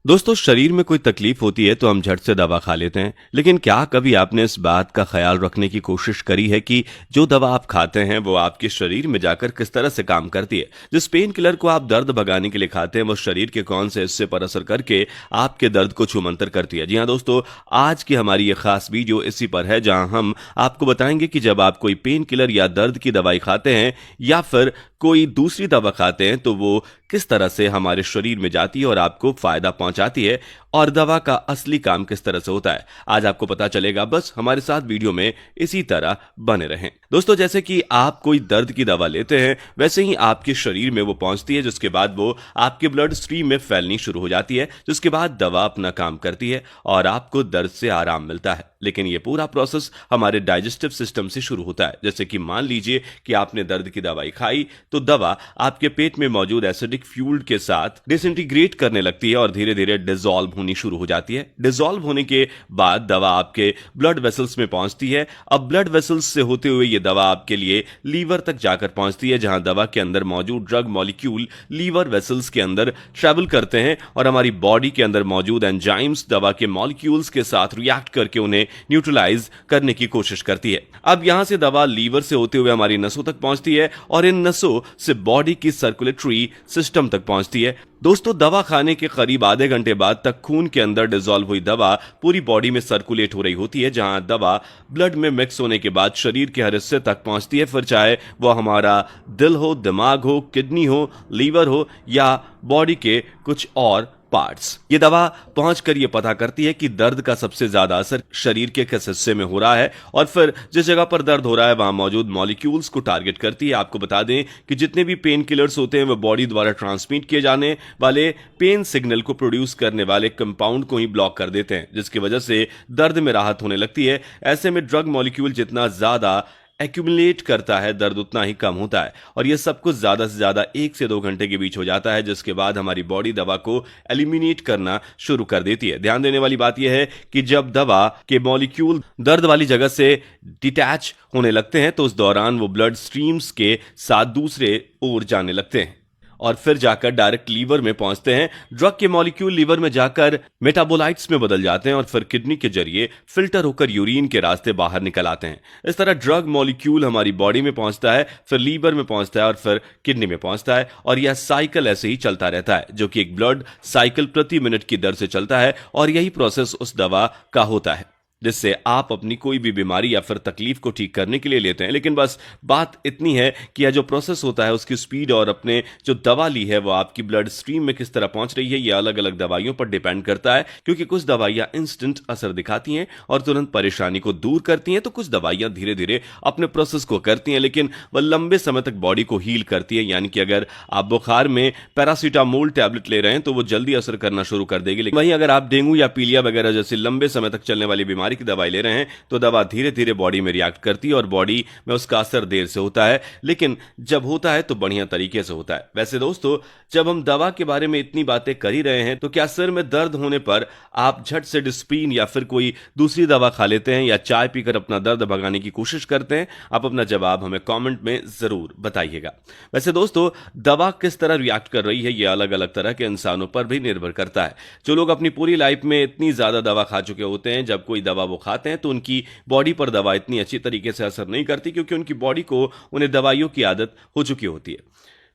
दोस्तों, शरीर में कोई तकलीफ होती है तो हम झट से दवा खा लेते हैं। लेकिन क्या कभी आपने इस बात का ख्याल रखने की कोशिश करी है कि जो दवा आप खाते हैं वो आपके शरीर में जाकर किस तरह से काम करती है? जिस पेन किलर को आप दर्द भगाने के लिए खाते हैं वो शरीर के कौन से हिस्से पर असर करके आपके दर्द को छूमंतर करती है? जी हाँ दोस्तों, आज की हमारी ये खास वीडियो इसी पर है, जहां हम आपको बताएंगे कि जब आप कोई पेन किलर या दर्द की दवाई खाते हैं या फिर कोई दूसरी दवा खाते हैं तो वो किस तरह से हमारे शरीर में जाती है और आपको फायदा पहुंचाती है, और दवा का असली काम किस तरह से होता है। आज आपको पता चलेगा, बस हमारे साथ वीडियो में इसी तरह बने रहें। दोस्तों, जैसे कि आप कोई दर्द की दवा लेते हैं वैसे ही आपके शरीर में वो पहुंचती है, जिसके बाद वो आपके ब्लड स्ट्रीम में फैलनी शुरू हो जाती है, जिसके बाद दवा अपना काम करती है और आपको दर्द से आराम मिलता है। लेकिन ये पूरा प्रोसेस हमारे डाइजेस्टिव सिस्टम से शुरू होता है। जैसे कि मान लीजिए कि आपने दर्द की दवाई खाई तो दवा आपके पेट में मौजूद एसिडिक फ्यूल के साथ डिसइंटीग्रेट करने लगती है और धीरे धीरे डिसॉल्व होनी शुरू हो जाती है। डिसॉल्व होने के बाद दवा आपके ब्लड वेसल्स में पहुंचती है। अब ब्लड वेसल्स से होते हुए ये दवा आपके लिए लीवर तक जाकर पहुंचती है, जहां दवा के अंदर मौजूद ड्रग मॉलिक्यूल लीवर वेसल्स के अंदर ट्रैवल करते हैं और हमारी बॉडी के अंदर मौजूद एंजाइम्स दवा के मॉलिक्यूल्स के साथ रिएक्ट करके उन्हें न्यूट्रलाइज करने की कोशिश करती है। अब यहां से दवा लीवर से होते हुए हमारी नसों तक पहुंचती है और इन नसों से बॉडी की सर्कुलेटरी सिस्टम तक पहुंचती है। दोस्तों, दवा खाने के करीब आधे घंटे बाद तक खून के अंदर डिसॉल्व हुई दवा पूरी बॉडी में सर्कुलेट हो रही होती है, जहां दवा ब्लड में मिक्स होने के बाद शरीर के हर हिस्से तक पहुंचती है, फिर चाहे वो हमारा दिल हो, दिमाग हो, किडनी हो, लीवर हो या बॉडी के कुछ और पार्ट्स। ये दवा पहुंचकर ये पता करती है कि दर्द का सबसे ज्यादा असर शरीर के किस हिस्से में हो रहा है और फिर जिस जगह पर दर्द हो रहा है वहां मौजूद मॉलिक्यूल्स को टारगेट करती है। आपको बता दें कि जितने भी पेन किलर्स होते हैं वो बॉडी द्वारा ट्रांसमिट किए जाने वाले पेन सिग्नल को प्रोड्यूस करने वाले कंपाउंड को ही ब्लॉक कर देते हैं, जिसकी वजह से दर्द में राहत होने लगती है। ऐसे में ड्रग मॉलिक्यूल जितना ज्यादा एक्यूमुलेट करता है, दर्द उतना ही कम होता है और यह सब कुछ ज्यादा से ज्यादा 1 से 2 घंटे के बीच हो जाता है, जिसके बाद हमारी बॉडी दवा को एलिमिनेट करना शुरू कर देती है। ध्यान देने वाली बात यह है कि जब दवा के मॉलिक्यूल दर्द वाली जगह से डिटैच होने लगते हैं तो उस दौरान वो ब्लड स्ट्रीम्स के साथ दूसरे ओर जाने लगते हैं और फिर जाकर डायरेक्ट लीवर में पहुंचते हैं। ड्रग के मॉलिक्यूल लीवर में जाकर मेटाबोलाइट्स में बदल जाते हैं और फिर किडनी के जरिए फिल्टर होकर यूरिन के रास्ते बाहर निकल आते हैं। इस तरह ड्रग मॉलिक्यूल हमारी बॉडी में पहुंचता है, फिर लीवर में पहुंचता है और फिर किडनी में पहुंचता है और यह साइकिल ऐसे ही चलता रहता है, जो कि एक ब्लड साइकिल प्रति मिनट की दर से चलता है और यही प्रोसेस उस दवा का होता है जिससे आप अपनी कोई भी बीमारी या फिर तकलीफ को ठीक करने के लिए लेते हैं। लेकिन बस बात इतनी है कि यह जो प्रोसेस होता है उसकी स्पीड और अपने जो दवा ली है वो आपकी ब्लड स्ट्रीम में किस तरह पहुंच रही है, यह अलग अलग दवाइयों पर डिपेंड करता है, क्योंकि कुछ दवाइयां इंस्टेंट असर दिखाती हैं और तुरंत परेशानी को दूर करती हैं, तो कुछ दवाइयां धीरे धीरे अपने प्रोसेस को करती हैं लेकिन वह लंबे समय तक बॉडी को हील करती है। यानी कि अगर आप बुखार में पैरासीटामोल टैबलेट ले रहे हैं तो वो जल्दी असर करना शुरू कर देगी, लेकिन वहीं अगर आप डेंगू या पीलिया वगैरह जैसी लंबे समय तक चलने वाली बीमारी की दवाई ले रहे हैं तो दवा धीरे धीरे बॉडी में रिएक्ट करती है और बॉडी में उसका असर देर से होता है, लेकिन जब होता है तो बढ़िया तरीके से होता है। वैसे दोस्तों, जब हम दवा के बारे में इतनी बातें कर ही रहे हैं तो क्या सिर में दर्द होने पर आप झट से डिस्प्रिन या फिर कोई दूसरी दवा खा लेते हैं या चाय पीकर अपना दर्द भगाने की कोशिश करते हैं? आप अपना जवाब हमें कमेंट में जरूर बताइएगा। वैसे दोस्तों, दवा किस तरह रिएक्ट कर रही है यह अलग अलग तरह के इंसानों पर भी निर्भर करता है। जो लोग अपनी पूरी लाइफ में इतनी ज्यादा दवा खा चुके होते हैं, जब कोई दवा वो खाते हैं तो उनकी बॉडी पर दवा इतनी अच्छी तरीके से असर नहीं करती, क्योंकि उनकी बॉडी को उन्हें दवाइयों की आदत हो चुकी होती है।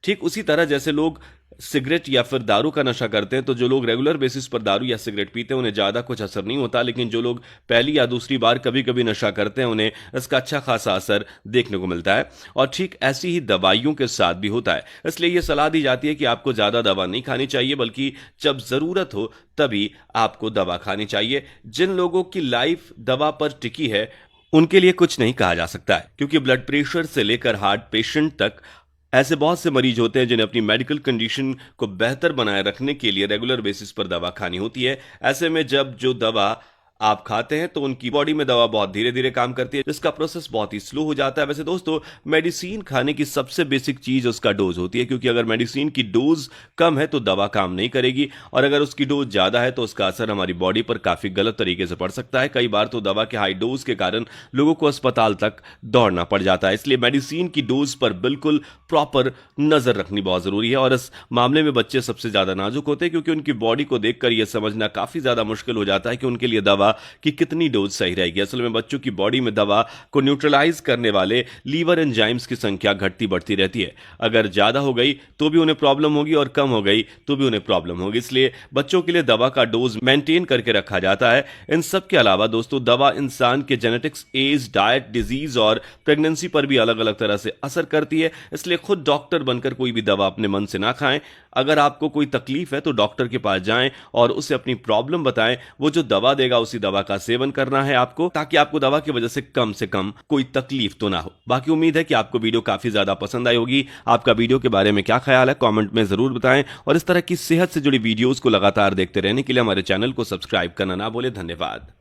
ठीक उसी तरह जैसे लोग सिगरेट या फिर दारू का नशा करते हैं, तो जो लोग रेगुलर बेसिस पर दारू या सिगरेट पीते हैं उन्हें ज्यादा कुछ असर नहीं होता, लेकिन जो लोग पहली या दूसरी बार कभी कभी नशा करते हैं उन्हें इसका अच्छा खासा असर देखने को मिलता है। और ठीक ऐसी ही दवाइयों के साथ भी होता है। इसलिए यह सलाह दी जाती है कि आपको ज्यादा दवा नहीं खानी चाहिए, बल्कि जब जरूरत हो तभी आपको दवा खानी चाहिए। जिन लोगों की लाइफ दवा पर टिकी है उनके लिए कुछ नहीं कहा जा सकता है, क्योंकि ब्लड प्रेशर से लेकर हार्ट पेशेंट तक ऐसे बहुत से मरीज होते हैं जिन्हें अपनी मेडिकल कंडीशन को बेहतर बनाए रखने के लिए रेगुलर बेसिस पर दवा खानी होती है। ऐसे में जब जो दवा आप खाते हैं तो उनकी बॉडी में दवा बहुत धीरे धीरे काम करती है, जिसका प्रोसेस बहुत ही स्लो हो जाता है। वैसे दोस्तों, मेडिसिन खाने की सबसे बेसिक चीज उसका डोज होती है, क्योंकि अगर मेडिसिन की डोज कम है तो दवा काम नहीं करेगी, और अगर उसकी डोज ज्यादा है तो उसका असर हमारी बॉडी पर काफी गलत तरीके से पड़ सकता है। कई बार तो दवा के हाई डोज के कारण लोगों को अस्पताल तक दौड़ना पड़ जाता है। इसलिए मेडिसिन की डोज पर बिल्कुल प्रॉपर नजर रखनी बहुत जरूरी है, और इस मामले में बच्चे सबसे ज्यादा नाजुक होते हैं, क्योंकि उनकी बॉडी को देखकर यह समझना काफी ज्यादा मुश्किल हो जाता है कि उनके लिए दवा की कितनी डोज सही रहेगी। असल में बच्चों की बॉडी में दवा को न्यूट्रलाइज करने वाले लीवर एंजाइम्स की संख्या घटती बढ़ती रहती है। अगर ज्यादा हो गई तो भी उन्हें प्रॉब्लम होगी, और कम हो गई तो भी उन्हें प्रॉब्लम होगी। इसलिए बच्चों के लिए दवा का डोज मेंटेन करके रखा जाता है। इन सब के अलावा दोस्तों, दवा इंसान के जेनेटिक्स, एज, डाइट, डिजीज और प्रेगनेंसी पर भी अलग अलग तरह से असर करती है। इसलिए खुद डॉक्टर बनकर कोई भी दवा अपने मन से ना खाएं। अगर आपको कोई तकलीफ है तो डॉक्टर के पास जाएं और उसे अपनी प्रॉब्लम बताएं। वो जो दवा देगा उसी दवा का सेवन करना है आपको, ताकि आपको दवा की वजह से कम कोई तकलीफ तो ना हो। बाकी उम्मीद है कि आपको वीडियो काफी ज्यादा पसंद आई होगी। आपका वीडियो के बारे में क्या ख्याल है, कमेंट में जरूर बताएं, और इस तरह की सेहत से जुड़ी वीडियोस को लगातार देखते रहने के लिए हमारे चैनल को सब्सक्राइब करना ना भूलें। धन्यवाद।